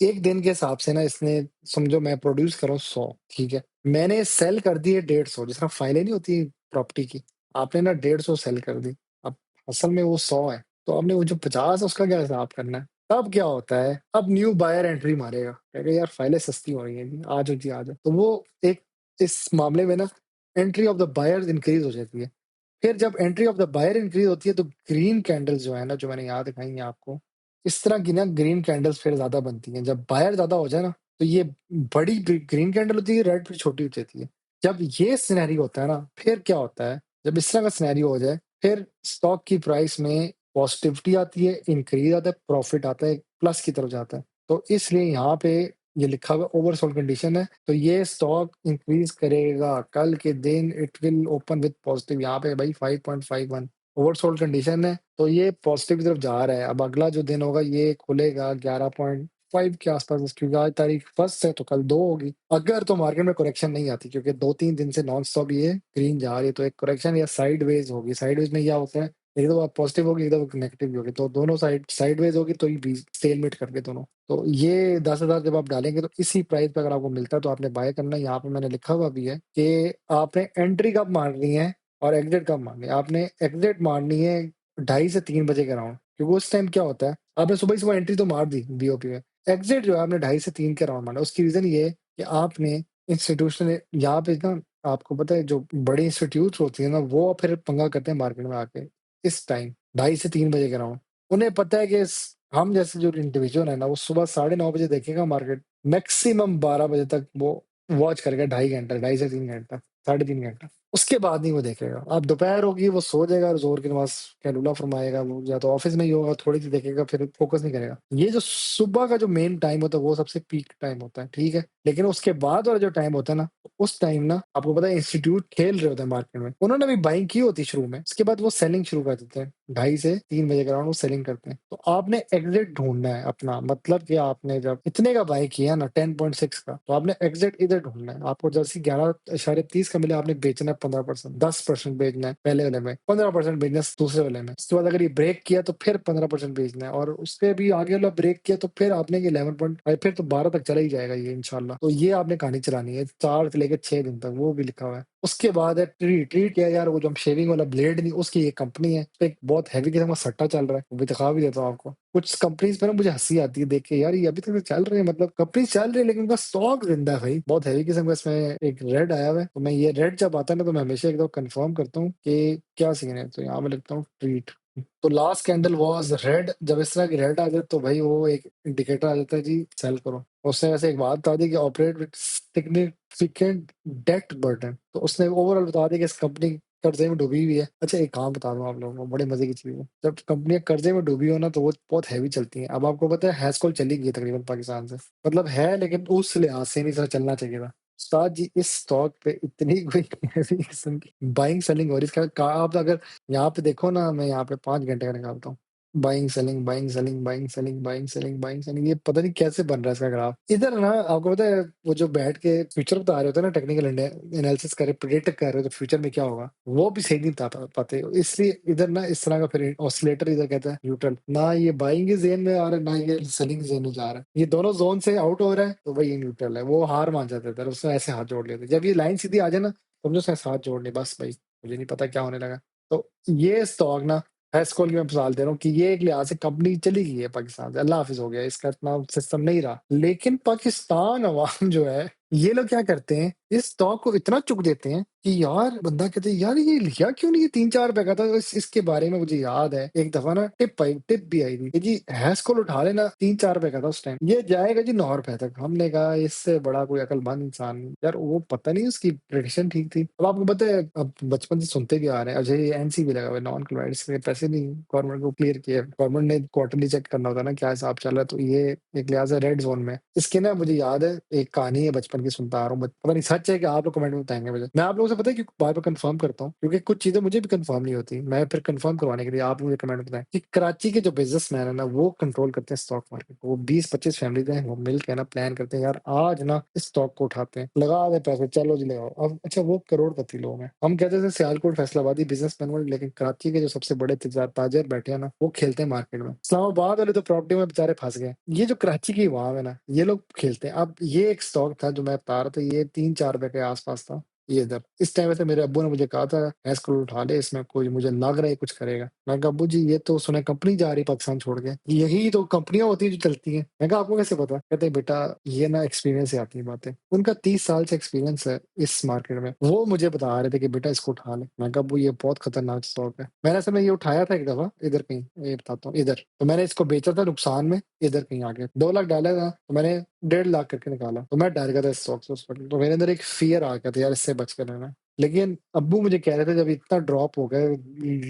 1 दिन के हिसाब से ना इसने, समझो मैं प्रोड्यूस कर रहा हूँ 100, ठीक है? मैंने सेल कर दी है 150, जिस तरह फाइलें नहीं होती प्रॉपर्टी की, आपने ना 150 सेल कर दी। अब असल में वो 100 है, तो आपने वो जो 50 है उसका क्या हिसाब करना है? तब क्या होता है, अब न्यू बायर एंट्री मारेगा, कहेगा यार फाइलें सस्ती हो रही हैं जी, आ जाओ जी आ जाओ। तो वो एक, इस मामले में ना entry of the buyers increase हो जाती है। फिर जब entry of the buyer increase होती है तो ग्रीन कैंडल्स जो है ना, जो मैंने यहाँ दिखाई हैं आपको, इस तरह की ना ग्रीन कैंडल्स फिर ज़्यादा बनती हैं। जब बायर ज़्यादा हो जाए ना, तो ये बड़ी ग्रीन कैंडल होती है, रेड फिर छोटी हो जाती है। जब ये सिनेरियो होता है ना, फिर क्या होता है, जब इस तरह का सिनेरियो हो जाए, फिर स्टॉक की प्राइस में पॉजिटिविटी आती है, इंक्रीज़ आता है, प्रॉफिट आता है, प्लस की तरफ जाता है। तो इसलिए यहाँ पे ये लिखा हुआ ओवरसोल्ड कंडीशन है, तो ये स्टॉक इंक्रीज़ करेगा। कल के दिन it will open with positive, यहाँ पे भाई 5.51 ओवरसोल्ड कंडीशन है, तो ये पॉजिटिव की तरफ जा रहा है। अब अगला जो दिन होगा ये खुलेगा 11.5 के आस-पास, क्योंकि आज तारीख 1 है तो कल 2 होगी। अगर तो मार्केट में करेक्शन नहीं आती, क्योंकि 2-3 दिन से नॉन स्टॉप ये ग्रीन जा रही है, तो एक करेक्शन या साइडवेज़ होगी। साइडवेज़ में क्या होता है, एक दफा पॉजिटिव होगी, एक दफा नेगेटिव भी होगी, तो दोनों साइडवेज़ होगी तो ही बीच स्टेलमेट करके दोनों। तो ये 10,000 जब आप डालेंगे तो इसी प्राइस पे अगर आपको मिलता है तो आपने बाय करना है। यहाँ पे मैंने लिखा हुआ भी है कि आपने एंट्री कब मारनी है और एग्ज़िट कब मारनी है। आपने एग्ज़िट मारनी है 2:30 से 3 बजे के अराउंड, क्योंकि उस टाइम क्या होता है, आपने सुबह ही सुबह एंट्री तो मार दी बीओपी में। एग्ज़िट जो है आपने 2:30 से 3 के अराउंड मारना है। उसकी रीज़न ये है कि आपने इंस्टीट्यूशनल, यहाँ पे ना आपको पता है जो बड़ी इंस्टीट्यूट्स होती है ना, वो फिर पंगा करते हैं मार्केट में आके, इस टाइम 2:30 से 3 बजे के अराउंड। उन्हें पता है कि हम जैसे जो इंडिविजुअल है ना, वो सुबह 9:30 बजे देखेगा मार्केट, मैक्सिमम 12 बजे तक वो वॉच करेगा, 2.5 घंटा, 2.5 से 3 घंटा, 3.5 घंटा। उसके बाद नहीं वो देखेगा। अब दोपहर होगी वो सो जाएगा, ज़ोर की नमाज़ कैलूला फरमाएगा, वो या तो ऑफ़िस में ही होगा, थोड़ी सी देखेगा फिर फ़ोकस नहीं करेगा। ये जो सुबह का जो मेन टाइम होता है वो सबसे पीक टाइम होता है, ठीक है? लेकिन उसके बाद वाला जो टाइम होता है ना, उस टाइम ना आपको पता है इंस्टीट्यूट खेल रहे होते हैं मार्केट में। उन्होंने भी बाइंग की होती है शुरू में, उसके बाद वो सेलिंग शुरू कर देते हैं। 2:30 से 3 बजे के अराउंड वो सेलिंग करते हैं। तो आपने एग्ज़िट ढूँढना है अपना, मतलब कि आपने जब इतने का बाय किया ना 10.6 का, तो आपने एग्ज़िट इधर ढूँढना है। आपको जैसे ही 11.30 का मिला, आपने बेचना है 15%, 10% बेचना है पहले वाले में, 15% बेचना है दूसरे वाले में। उसके बाद अगर ये ब्रेक किया तो फिर 15% बेचना है, और उससे भी आगे वाला ब्रेक किया तो फिर आपने ये 11 पॉइंट, फिर तो 12 तक चला ही जाएगा ये इंशाल्लाह। तो ये आपने कहानी चलानी है 4 से लेके 6 दिन तक, वो भी लिखा हुआ है। उसके बाद है ट्रीट क्या है यार, वो जो हम शेविंग वाला ब्लेड नहीं, उसकी एक कंपनी है, उसपे एक बहुत हेवी किस्म का सट्टा चल रहा है, वो भी दिखा भी देता हूँ आपको। कुछ कंपनीज पे ना मुझे हंसी आती है देख के, यार ये अभी तक तो चल रहे हैं, मतलब कंपनी चल रही है लेकिन उनका स्टॉक जिंदा है भाई। बहुत हेवी किस्म का इसमें एक रेड आया हुआ है, तो मैं ये रेड जब आता है ना तो मैं हमेशा एकदम कंफर्म करता हूँ कि क्या सीन है, तो यहाँ मैं लिखता हूँ ट्रीट। तो लास्ट कैंडल वाज रेड, जब इस तरह की रेड आ जाए तो भाई वो एक इंडिकेटर आ जाता है जी सेल करो। उसने वैसे एक बात बता दी कि operate with significant debt burden, तो उसने ओवरऑल बता दिया कि इस कंपनी कर्जे में डूबी हुई है। अच्छा एक काम बता दूं आप लोगों को, बड़े मजे की चीज है, जब कंपनियां कर्जे में डूबी हो ना तो वो बहुत हैवी चलती हैं। अब आपको पता है हैजकॉल चली गई है तकरीबन पाकिस्तान से, मतलब है लेकिन उस लिहाज से नहीं, तरह चलना चाहिए था। उस्ताद जी इस स्टॉक पे इतनी कोई हैवी किस्म की बाइंग सेलिंग हो रही है, इसका आप अगर यहाँ पे देखो ना, मैं यहाँ पे 5 घंटे का निकालता हूँ, buying selling buying selling buying selling buying selling buying selling, ये पता नहीं कैसे बन रहा है इसका ग्राफ। इधर ना आपको पता है वो जो बैठ के फ्यूचर बता रहे होते हैं ना, टेक्निकल एनालिसिस करे, प्रेडिक्ट कर रहे हो तो फ्यूचर में क्या होगा, वो भी सही नहीं बता पाते। इसलिए इधर ना इस तरह का फिर ऑसिलेटर इधर कहता है न्यूट्रल, ना ये बाइंग के जोन में आ रहा है ना ये सेलिंग जोन में जा रहा है, ये दोनों जोन से आउट हो रहा है, तो भाई ये न्यूट्रल है। वो हार मान जाते थे, उसने ऐसे हाथ जोड़ लेते, जब ये लाइन सीधी आ जाए ना समझो उसने हाथ जोड़ लिया, बस भाई मुझे नहीं पता क्या होने लगा। तो ये स्टॉक ना हैस्कॉल की मैं मिसाल दे रहा हूँ कि ये एक लिहाज से कंपनी चली गई है पाकिस्तान से, अल्लाह हाफिज हो गया, इसका इतना सिस्टम नहीं रहा। लेकिन पाकिस्तान अवाम जो है ये लोग क्या करते हैं, इस स्टॉक को इतना चुक देते हैं कि यार बंदा कहते हैं यार ये लिया क्यों नहीं, ये 3-4 रुपए का था। इसके बारे में मुझे याद है एक दफा ना टिप भी आई थी कि जी हैस्कल उठा लेना, 3-4 रुपए का था उस टाइम, ये जाएगा जी 9 रुपए तक। हमने कहा इससे बड़ा कोई अक्लमंद इंसान नहीं। यार वो पता नहीं उसकी प्रेडिक्शन ठीक थी। अब आपको पता है, अब बचपन से सुनते भी आ रहे हैं, अच्छा ये एनसी भी लगा हुआ है, नॉन क्लियर्ड, इसके पैसे नहीं गवर्नमेंट को क्लियर किए। गवर्नमेंट ने क्वार्टरली चेक करना होता है ना क्या हिसाब चल रहा है, तो ये एक लिहाज से रेड जोन में है। इसके ना मुझे याद है एक कहानी है बचपन की, सुनता आ रहा हूँ, पता नहीं सच है कि आप लोग कमेंट में बताएंगे मुझे। मैं आप लोगों से पता है कि बार बार कंफर्म करता हूँ क्योंकि कुछ चीजें मुझे भी कंफर्म नहीं होती, मैं फिर कंफर्म करवाने के लिए आप मुझे कमेंट में बताएं कि कराची के जो बिजनेसमैन है ना वो कंट्रोल करते हैं स्टॉक मार्केट को। वो 20-25 फैमिली हैं, वो मिल के ना प्लान करते हैं यार आज ना इस स्टॉक को उठाते हैं, लगा दे पैसे, चलो जी लगाओ। अब अच्छा वो करोड़पति लोग हैं, हम कहते थे सियालकोट फैसलाबादी बिजनेसमैन वाले, लेकिन कराची के जो सबसे बड़े ताजर बैठे हैं ना वो खेलते हैं मार्केट में। इस्लामाबाद वाले तो प्रॉपर्टी में बेचारे फंस गए, ये जो कराची की अवाम है ना ये लोग खेलते हैं। अब ये एक स्टॉक था जो मैं बता रहा था, ये 3-4 रुपए के आसपास था। ये इधर इस टाइम पे मेरे अब्बू ने मुझे कहा था एस्क्रो उठा ले, इसमें कोई मुझे लग रहा है कुछ करेगा। मैं कहा अब्बू जी ये तो सुने कंपनी जा रही है पाकिस्तान छोड़ के, यही तो कंपनियां होती है जो चलती हैं। मैं कहा आपको कैसे पता? कहते बेटा ये ना एक्सपीरियंस से आती है बातें। उनका 30 साल से एक्सपीरियंस है इस मार्केट में, वो मुझे बता रहे थे कि बेटा इसको उठा ले। मैं कहा अब्बू ये बहुत खतरनाक स्टॉक है। मैंने असल में ये उठाया था एक दफा इधर कहीं, ये बताता हूँ इधर, तो मैंने इसको बेचा था नुकसान में, इधर कहीं आके 2 लाख डाला था तो मैंने 1.5 लाख करके निकाला। तो मैं डर गया था इस स्टॉक से उस वक्त, तो मेरे अंदर एक फियर आ गया था यार इससे बच कर रहना। लेकिन अब्बू मुझे कह रहे थे जब इतना ड्रॉप हो गया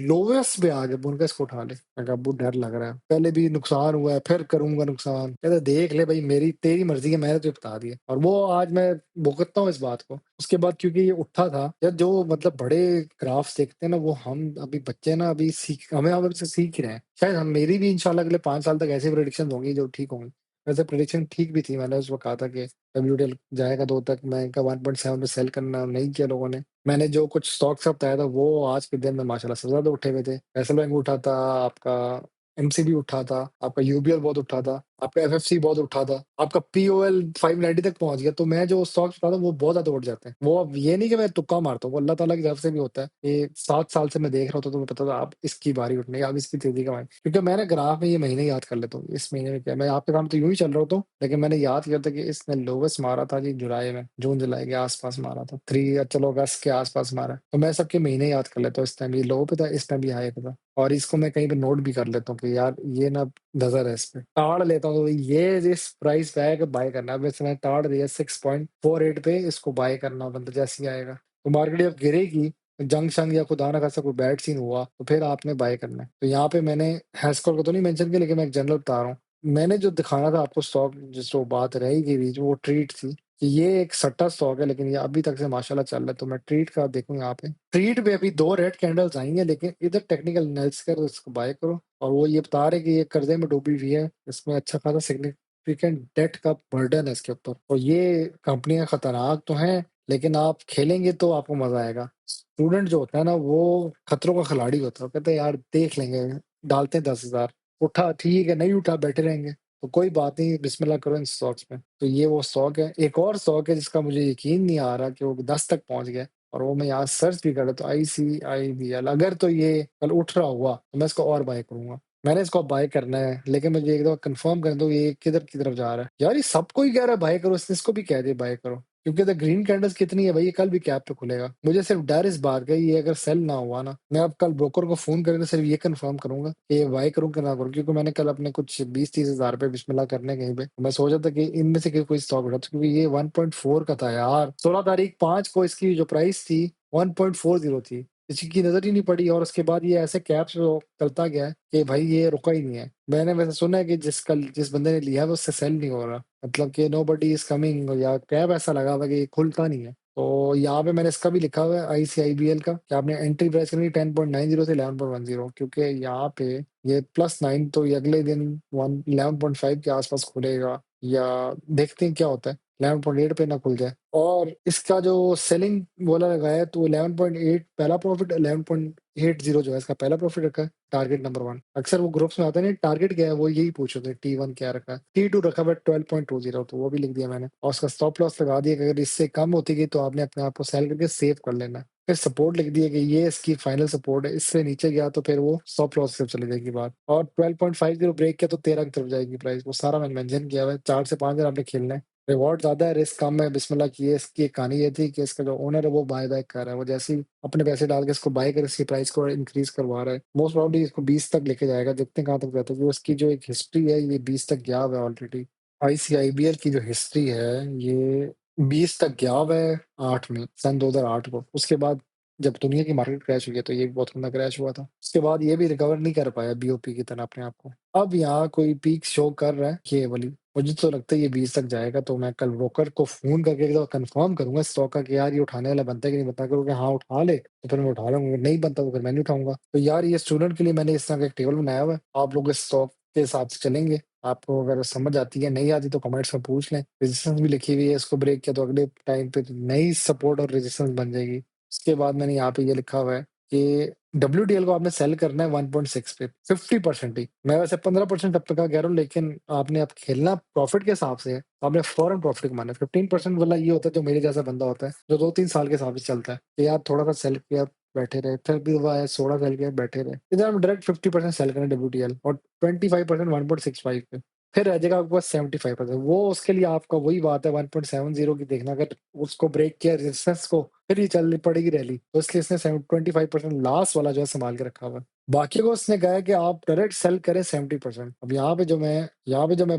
लोवेस्ट पे आ गया, अब्बू उनका इसको उठा ले। मैं कहा अब्बू डर लग रहा है, पहले भी नुकसान हुआ है फिर करूंगा नुकसान। कहते देख ले भाई मेरी तेरी मर्जी है, मैंने तुझे बता दिया। और वो आज मैं भुगतता हूँ इस बात को। उसके बाद क्योंकि ये उठा था यार, जो मतलब बड़े ग्राफ्स देखते हैं ना वो हम अभी बच्चे ना अभी सीख, हमें अब से सीख ही रहे हैं। शायद हम, मेरी भी इंशाल्लाह अगले 5 साल तक ऐसी प्रेडिक्शन होंगी जो ठीक होंगी। वैसे प्रेडिक्शन ठीक भी थी, मैंने उसको कहा था कि WTL जाएगा 2 तक, मैं इनका 1.7 पे सेल करना, नहीं किया लोगों ने। मैंने जो कुछ स्टॉक सब बताया था वो आज के दिन में माशाल्लाह से ज्यादा उठे हुए थे। फैसल बैंक उठा था आपका, एमसीबी उठा था आपका, यूबीएल बहुत उठा था आपका, एफएफसी बहुत उठा था आपका, पीओएल 590 तक पहुंच गया। तो मैं जो स्टॉक्स उठाता हूँ वो बहुत ज्यादा उठ जाते हैं। वो अब ये नहीं कि मैं तुक्का मारता हूँ, वो अल्लाह ताला की तरफ से भी होता है। ये 7 साल से मैं देख रहा होता तो मैं पता था अब इसकी बारी उठने की, अब इसकी तेजी का मारी, क्योंकि मैंने ग्राफ में ये महीने याद कर लेता हूँ, इस महीने में क्या, मैं आपके काम तो यूं ही चल रहा होता हूँ, लेकिन मैंने याद किया था कि इसने लोवेस्ट मारा था जी जुलाई में, जून जुलाई के आसपास मारा था, 3 चलो अगस्त के आसपास मारा। तो मैं सबके महीने याद कर लेता हूँ, इस टाइम ये लो पे था, इस टाइम भी हाई पे था। और इसको मैं कहीं पे नोट भी कर लेता हूँ कि यार ये ना नजर है इस पे, ताड़ लेता हूँ तो ये इस प्राइस पे आएगा बाय करना। अब इसने ताड़ दिया 6.48 पे, इसको बाय करना बंदा जैसे ही आएगा। तो मार्केट जब गिरेगी, जंग शंग या खुदा ना खासा कोई बैड सीन हुआ तो फिर आपने बाय करना है। तो यहाँ पे मैंने हैस्कॉल को तो नहीं मेंशन किया, लेकिन मैं एक जनरल बता रहा हूँ। मैंने जो दिखाना था आपको स्टॉक, जिसको बात रही थी बीच में, वो ट्रीट थी कि ये एक सट्टा स्टॉक है, लेकिन ये अभी तक से माशाल्लाह चल रहा है। तो मैं ट्रीट का देखूं यहाँ पे, ट्रीट पे अभी 2 रेड कैंडल्स आई हैं, लेकिन इधर टेक्निकल एनालिसिस कर इसको बाय करो। और वो ये बता रहे कि ये कर्जे में डूबी हुई है, इसमें अच्छा खासा सिग्निफिकेंट डेट का बर्डन है इसके ऊपर, और ये कंपनियां खतरनाक तो हैं लेकिन आप खेलेंगे तो आपको मजा आएगा। स्टूडेंट जो होता है ना वो खतरों का खिलाड़ी होता है, कहते हैं यार देख लेंगे, डालते हैं 10,000, उठा ठीक है, नहीं उठा बैठे रहेंगे, तो कोई बात नहीं, बिस्मिल्लाह करो इन स्टॉक्स में। तो ये वो स्टॉक है। एक और स्टॉक है जिसका मुझे यकीन नहीं आ रहा कि वो 10 तक पहुंच गया, और वो मैं यहाँ सर्च भी कर रहा, तो ICIBL, अगर तो ये कल उठ रहा हुआ तो मैं इसको और बाय करूंगा। मैंने इसको बाय करना है, लेकिन मुझे एक दफा कंफर्म कर दो ये किधर की तरफ जा रहा है। यार ये सबको ही कह रहा है बाय करो, इसने इसको भी कह दिया बाय करो, क्योंकि द ग्रीन कैंडल्स कितनी है भाई, ये कल भी कैप पे खुलेगा। मुझे सिर्फ डर इस बात का, ये अगर सेल ना हुआ ना, मैं अब कल ब्रोकर को फोन करके सिर्फ ये कंफर्म करूंगा कि ये बाय करूं कि ना करूं, क्योंकि मैंने कल अपने कुछ 20-30 हजार रुपए बिस्मिल्लाह करने कहीं पे, तो मैं सोचा था कि इनमें से कोई स्टॉक उठा, क्योंकि ये 1.4 का था यार, 16 तारीख 5 को इसकी जो प्राइस थी 1.40 थी, किसी की नजर ही नहीं पड़ी। और उसके बाद ये ऐसे कैप्स चलता गया है कि भाई ये रुका ही नहीं है। मैंने वैसे सुना है कि जिस बंदे ने लिया है वो उससे सेल नहीं हो रहा, मतलब कि नो बडी इज कमिंग, या कैब ऐसा लगा हुआ है कि ये खुलता नहीं है। तो यहाँ पे मैंने इसका भी लिखा हुआ है ICIBL का कि आपने एंट्री प्राइस करनी 10.90 से 11.10, क्योंकि यहाँ पे ये +9, तो ये अगले दिन 11.5 के आसपास खुलेगा, या देखते हैं क्या होता है, 11.8 पे ना खुल जाए। और इसका जो सेलिंग वाला लगाया है तो 11.8 पहला प्रॉफिट, 11.80 जो है इसका पहला प्रॉफिट रखा है, टारगेट नंबर 1। अक्सर वो ग्रुप्स में आता है ना टारगेट क्या है, वो यही पूछ रहे थे, T1 क्या रखा है, T2 रखा है 12.20, तो वो भी लिख दिया मैंने। और उसका स्टॉप लॉस लगा दिया कि अगर इससे कम होती गई तो आपने अपने आप को सेल करके सेव कर लेना है। फिर सपोर्ट लिख दिया कि ये इसकी फाइनल सपोर्ट है, इससे नीचे गया तो फिर वो स्टॉप लॉस से चली जाएगी बात। और 12.50 ब्रेक किया तो 13 की तरफ जाएगी प्राइस, वो सारा मैंने मेंशन किया हुआ है। 4 से 5 दिन आपने खेलना है। रिवॉर्ड ज़्यादा है, रिस्क कम है, बिस्मिल्लाह की ये इसकी एक कहानी ये थी कि इसका जो ओनर है वो बाय बैक कर रहा है। वो जैसे ही अपने पैसे डाल के इसको बाय कर इसकी प्राइस को इंक्रीज़ करवा रहा है। मोस्ट प्रोबेबली इसको 20 तक लेके जाएगा, देखते हैं कहाँ तक जाता है, क्योंकि उसकी जो एक हिस्ट्री है ये 20 तक गया हुआ है ऑलरेडी। आईसीआईबीएल की जो हिस्ट्री है ये 20 तक गया हुआ है 8 में, सन 2008 को। उसके बाद जब दुनिया की मार्केट क्रैश हुई है तो ये भी बहुत गंदा क्रैश हुआ था। उसके बाद ये भी रिकवर नहीं कर पाया बीओपी की तरह अपने आप को। अब यहाँ कोई पीक शो कर रहा है ये वाली। मुझे तो लगता है ये 20 तक जाएगा, तो मैं कल ब्रोकर को फ़ोन करके एक बार कन्फर्म करूँगा स्टॉक का कि यार ये उठाने वाला बनता है कि नहीं बनता। अगर वो कहे हाँ उठा ले, तो फिर मैं उठा लूँगा, अगर नहीं बनता तो फिर मैं नहीं उठाऊँगा। तो यार ये स्टूडेंट के लिए मैंने इस तरह का एक टेबल बनाया हुआ है। आप लोग इस स्टॉक के हिसाब से चलेंगे। आपको अगर समझ आती है, नहीं आती तो कमेंट्स में पूछ लें। रेजिस्टेंस भी लिखी हुई है, इसको ब्रेक किया तो अगले टाइम पे नई सपोर्ट और रेजिस्टेंस बन जाएगी। उसके बाद मैंने यहाँ पे ये लिखा हुआ है कि डब्ल्यूटीएल को आपने सेल करना है 1.6 पे 50% ही। मैं वैसे 15% अब तक का कह रहा हूँ, लेकिन आपने अब खेलना प्रॉफिट के हिसाब से है। आपने फौरन प्रॉफिट कमाना है। 15% वाला ये होता है जो मेरे जैसा बंदा होता है, जो 2-3 साल के हिसाब से चलता है कि यार थोड़ा-सा सेल किया, बैठे रहे, फिर भी हुआ है 16 सेल किया, बैठे रहे। इधर हम डायरेक्ट 50% सेल करें डब्ल्यूटीएल और 25% 1.65 पे। फिर रह जाएगा आपके पास 75%। वो उसके लिए आपका वही बात है 1.70 की देखना, अगर उसको ब्रेक किया रेजिस्टेंस को, फिर ये चलनी पड़ेगी रैली। तो इसलिए इसने 25% लास्ट वाला जो है संभाल के रखा हुआ है। बाकी को उसने कहा है कि आप डायरेक्ट सेल करें 70%। अब यहाँ पे जो मैं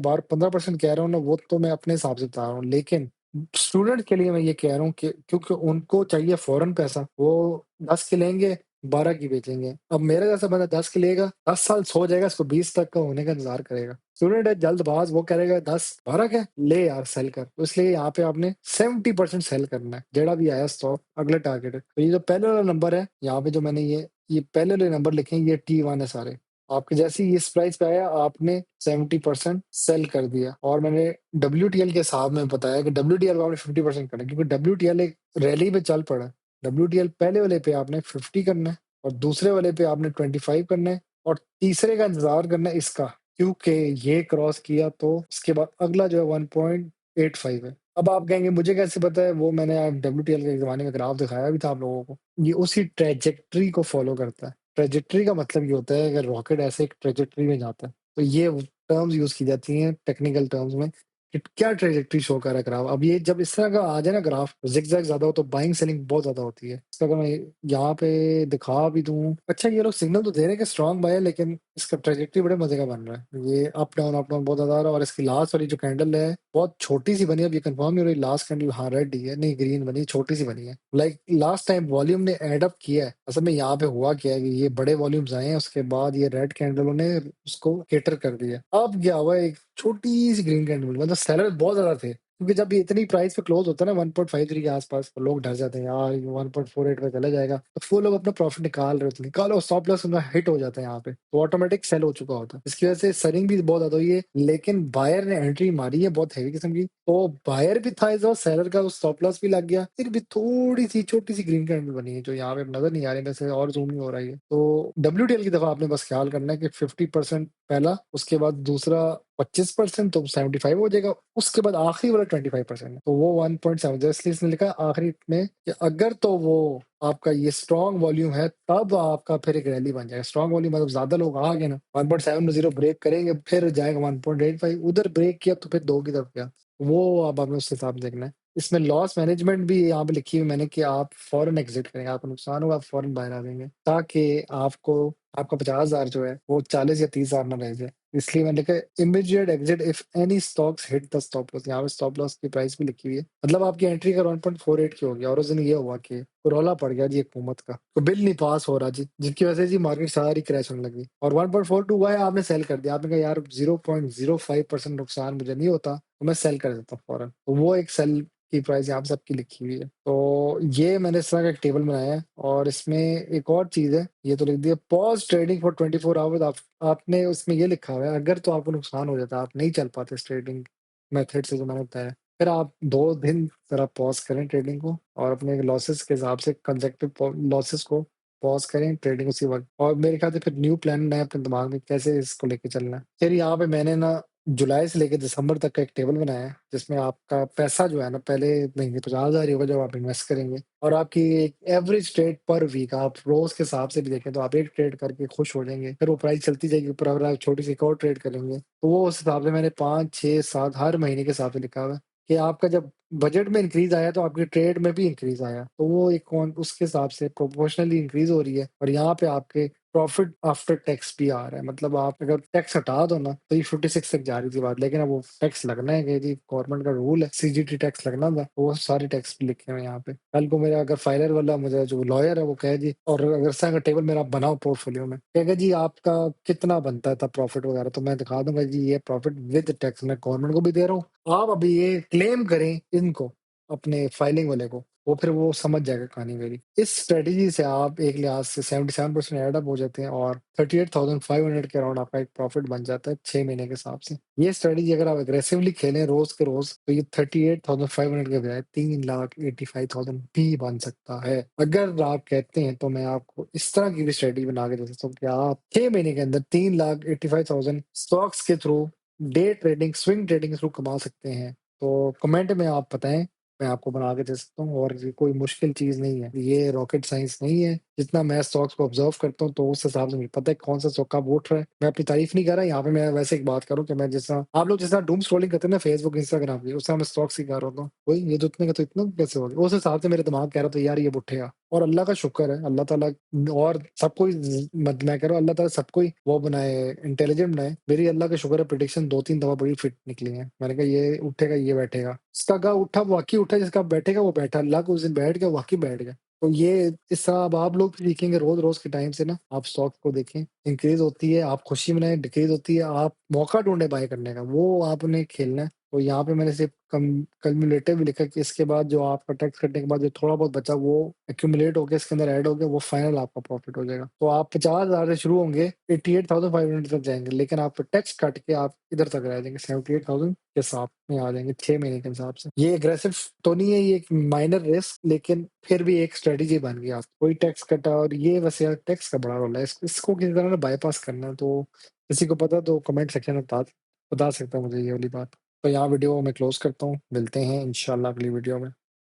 बाहर 15% कह रहा हूँ ना, वो तो मैं अपने हिसाब से बता रहा हूँ। लेकिन स्टूडेंट के लिए मैं ये कह रहा हूँ कि क्योंकि उनको चाहिए फौरन पैसा, वो 10 की लेंगे, 12 की बेचेंगे। अब मेरा जैसा बंदा 10 की लेगा, 10 साल सो जाएगा, इसको 20 तक का होने का इंतज़ार करेगा। स्टूडेंट है जल्दबाज़, वो करेगा 10, 12 का है, ले यार सेल कर। तो इसलिए यहाँ पे आपने 70% सेल करना है, जेड़ा भी आया स्टॉक अगला टारगेट है। तो ये जो पहले वाला नंबर है, यहाँ पे जो मैंने ये पहले वाले नंबर लिखे हैं, ये T1 है सारे। आपके जैसे ही इस प्राइस पे आया, आपने 70% सेल कर दिया। और मैंने डब्ल्यूटीएल के हिसाब में बताया कि डब्ल्यूटीएल को आपने 50% करना है, क्योंकि डब्ल्यूटीएल एक रैली पे चल पड़ा है। डब्ल्यूटीएल पहले वाले पे आपने 50 करना है और दूसरे वाले पे आपने 25 करना है और तीसरे का इंतज़ार करना है इसका, क्योंकि ये क्रॉस किया तो उसके बाद अगला जो है 1.85 है। अब आप कहेंगे मुझे कैसे पता है? वो मैंने डब्ल्यूटीएल के ज़माने में ग्राफ दिखाया भी था आप लोगों को। ये उसी ट्रैजेक्टरी को फ़ॉलो करता है। ट्रैजेक्टरी का मतलब ये होता है अगर रॉकेट ऐसे एक ट्रैजेक्टरी में जाता है, तो ये टर्म्स यूज़ की जाती हैं टेक्निकल टर्म्स में कि क्या ट्रैजेक्टरी शो कर रहा है ग्राफ। अब ये जब इस तरह का आ जाए ना ग्राफ, ज़िगज़ैग ज़्यादा हो तो बाइंग सेलिंग बहुत ज़्यादा होती है। इसका अगर मैं यहाँ पे दिखा भी दूँ, अच्छा ये लोग सिग्नल तो दे रहे हैं कि स्ट्रॉन्ग बाय है, लेकिन इसका ट्रैजेक्टरी बड़े मज़े का बन रहा है। ये अप डाउन बहुत ज़्यादा आ रहा है और इसकी लास्ट वाली जो कैंडल है, बहुत छोटी-सी बनी है। अब ये कन्फर्म नहीं हो रही लास्ट कैंडल हाँ, रेड ही है, नहीं ग्रीन बनी, छोटी-सी बनी है। लाइक लास्ट टाइम वॉल्यूम ने एड अप किया है। असल में यहाँ पे हुआ क्या है कि ये बड़े वॉल्यूम्स आए हैं, उसके बाद ये रेड कैंडलों ने उसको कैटर कर दिया। अब क्या हुआ एक छोटी-सी ग्रीन कैंडल मिली, मतलब सेलर बहुत ज़्यादा थे। क्योंकि जब ये इतनी प्राइस पे क्लोज़ होता है ना 1.53 के आस-पास, तो लोग डर जाते हैं, यार ये 1.48 पे चला जाएगा। तो वो लोग अपना प्रॉफिट निकाल रहे होते हैं, निकालो स्टॉप लॉस उनका हिट हो जाता है यहाँ पे, तो ऑटोमेटिक सेल हो चुका होता है। इसकी वजह से सेलिंग भी बहुत ज़्यादा हुई है, लेकिन बायर ने एंट्री मारी है बहुत हेवी किस्म की, तो बायर भी था इस बार, सेलर का स्टॉप लॉस भी लग गया। फिर भी थोड़ी-सी छोटी-सी ग्रीन कैंडल बनी है, जो यहाँ पे नज़र नहीं आ रही, वैसे और ज़ूम नहीं हो रहा है ये। तो डब्ल्यूटीएल की दफ़ा आपने बस ख्याल करना है कि 50% पहला, उसके बाद दूसरा 25% तो 75 हो जाएगा, उसके बाद आखिरी वाला 25% है, तो वो 1.7 इसलिए इसने लिखा है आखिरी में कि अगर तो वो आपका ये स्ट्रॉन्ग वॉल्यूम है, तब आपका फिर एक रैली बन जाएगा। स्ट्रॉन्ग वॉल्यूम मतलब ज़्यादा लोग आ गए ना, 1.70 ब्रेक करेंगे, फिर जाएगा 1.85, उधर ब्रेक किया तो फिर 2 की तरफ गया। वो अब आपने उस हिसाब से देखना है। इसमें लॉस मैनेजमेंट भी यहाँ पे लिखी हुई मैंने कि आप फौरन एग्ज़िट करेंगे, आपको नुकसान होगा, आप फौरन बाहर आ जाएँगे, ताकि आपका 50,000 जो है, वो 40 या 30,000 ना रह जाए। इसलिए मैंने लिखा है immediate exit if any stocks hit the stop loss. यहाँ पे स्टॉप लॉस की प्राइस भी लिखी हुई है। मतलब आपकी एंट्री का 1.48 की होगी और उस दिन ये हुआ कि रौला पड़ गया जी हुकूमत का, तो बिल नहीं पास हो रहा जी, जिसकी वजह से जी मार्केट सारी क्रैश होने लगी और 1.42 हुआ है, आपने सेल कर दिया। आपने कहा यार 0.05% नुकसान मुझे नहीं होता, तो मैं सेल कर देता हूँ फौरन। तो वो एक सेल की प्राइस यहाँ पे सबकी लिखी हुई है। तो ये मैंने इस तरह का एक टेबल बनाया है और इसमें एक और चीज़ है, ये तो लिख दिया पॉज़ ट्रेडिंग फॉर 24 आवर्स। आपने उसमें ये लिखा हुआ है अगर तो आपको नुकसान हो जाता है, आप नहीं चल पाते इस ट्रेडिंग मेथड से जो मैंने बताया, फिर आप 2 दिन ज़रा पॉज़ करें ट्रेडिंग को और अपने लॉसेस के हिसाब से कंसेक्टिव लॉसेस को पॉज़ करें ट्रेडिंग उसी वक़्त, और मेरे ख्याल से फिर न्यू प्लान बनाएँ अपने दिमाग में कैसे इसको लेके चलना है। फिर यहाँ पे मैंने ना जुलाई से लेके दिसंबर तक का एक टेबल बनाया है, जिसमें आपका पैसा जो है ना पहले महीने 50,000 ही होगा जब आप इन्वेस्ट करेंगे और आपकी एक एवरेज ट्रेड पर वीक आप रोज़ के हिसाब से भी देखें तो आप एक ट्रेड करके खुश हो जाएँगे। फिर वो प्राइस चलती जाएगी ऊपर, अगर आप छोटी-सी एक और ट्रेड करेंगे, तो वो उस हिसाब से मैंने 5, 6, 7 हर महीने के हिसाब से लिखा हुआ है। कि आपका जब बजट में इंक्रीज़ आया तो आपके ट्रेड में भी इंक्रीज़ आया। तो वो एक कौन उसके हिसाब से प्रोपोर्शनली इंक्रीज़ हो रही है और यहाँ पे आपके प्रॉफिट आफ्टर टैक्स भी आ रहा है। मतलब आप अगर टैक्स हटा दो ना तो ये 56 तक जा रही थी बात, लेकिन अब वो टैक्स लगना है कि जी गवर्नमेंट का रूल है, सीजीटी टैक्स लगना था, वो सारे टैक्स भी लिखे हुए हैं यहाँ पे। कल को मेरा अगर फाइलर वाला मुझे जो लॉयर है वो कहे जी, और अगर इस तरह का टेबल मेरा बनाओ पोर्टफोलियो में, कहेगा जी आपका कितना बनता था प्रॉफिट वगैरह, तो मैं दिखा दूंगा जी ये प्रॉफिट विद टैक्स मैं गवर्नमेंट को भी दे रहा हूँ। आप अभी ये क्लेम करें इनको, अपने फाइलिंग वाले को, वो फिर वो समझ जाएगा कहानी मेरी। इस स्ट्रेटेजी से आप एक लिहाज से 77% एड अप हो जाते हैं और 38,500 के अराउंड आपका एक प्रॉफिट बन जाता है 6 महीने के हिसाब से। ये स्ट्रेटेजी अगर आप एग्रेसिवली खेलें रोज के रोज तो ये 38,500 के बजाय 3,85,000 भी बन सकता है। अगर आप कहते हैं तो मैं आपको इस तरह की भी स्ट्रेटेजी बना के दे सकता हूँ कि आप 6 महीने के अंदर 3,85,000 स्टॉक्स के through, day trading, swing trading के थ्रू कमा सकते हैं। तो कमेंट में आप बताएं, मैं आपको बना के दे सकता हूँ और ये कोई मुश्किल चीज़ नहीं है। ये रॉकेट साइंस नहीं है। जितना मैं स्टॉक्स को ऑब्ज़र्व करता हूँ तो उस हिसाब से मुझे पता है कौन सा स्टॉक कब उठ रहा है। मैं अपनी तारीफ़ नहीं कर रहा यहाँ पे, मैं वैसे एक बात करूँ कि मैं जिस तरह आप लोग जिस तरह डूम स्क्रॉलिंग करते हैं ना फेसबुक, इंस्टाग्राम पे, उस तरह मैं स्टॉक्स ही कर रहा होता हूँ। वही ये तो इतने का तो इतना कैसे हो गया? उस हिसाब से मेरे दिमाग कह रहा था यार ये उठेगा और अल्लाह का शुक्र है, अल्लाह ताला और सबको मैं कह रहा हूँ अल्लाह ताला सबको ही वो बनाए, इंटेलिजेंट बनाए। मेरी अल्लाह का शुक्र है प्रेडिक्शन 2-3 दफ़ा बड़ी फिट निकली हैं। मैंने कहा ये उठेगा, ये बैठेगा। जिसका कहा उठा वो वाक़ई उठा, जिसका बैठेगा वो बैठा। अल्लाह को उस दिन बैठ गया, वाक़ई बैठ गया। तो ये इस तरह अब आप लोग भी सीखेंगे रोज़-रोज़ के टाइम से ना, आप स्टॉक को देखें, इंक्रीज़ होती है, आप खुशी मनाएँ, डिक्रीज़ होती है, आप मौका ढूँढें बाय करने का, वो आपने खेलना है। तो यहाँ पे मैंने सिर्फ़ कम कम्युलेटिव भी लिखा है कि इसके बाद जो आपका टैक्स कटने के बाद जो थोड़ा बहुत बचा वो एक्यूमुलेट होके इसके अंदर ऐड हो गया, वो फाइनल आपका प्रॉफिट हो जाएगा। तो आप 50,000 से शुरू होंगे, 88,500 तक जाएँगे, लेकिन आपका टैक्स काट के आप इधर तक रह जाएँगे, 78,000 के साथ में आ जाएँगे 6 महीने के हिसाब से। ये एग्रेसिव तो नहीं है, ये एक माइनर रिस्क, लेकिन फिर भी एक स्ट्रेटजी बन गई आप। कोई टैक्स कटा और ये वैसे यार टैक्स का बड़ा रोल है। इसको किसी तरह ना बायपास करना है, तो किसी को पता तो कमेंट सेक्शन में बता सकता है मुझे ये वाली बात। तो यहाँ वीडियो मैं क्लोज़ करता हूँ। मिलते हैं इंशाल्लाह अगली वीडियो में।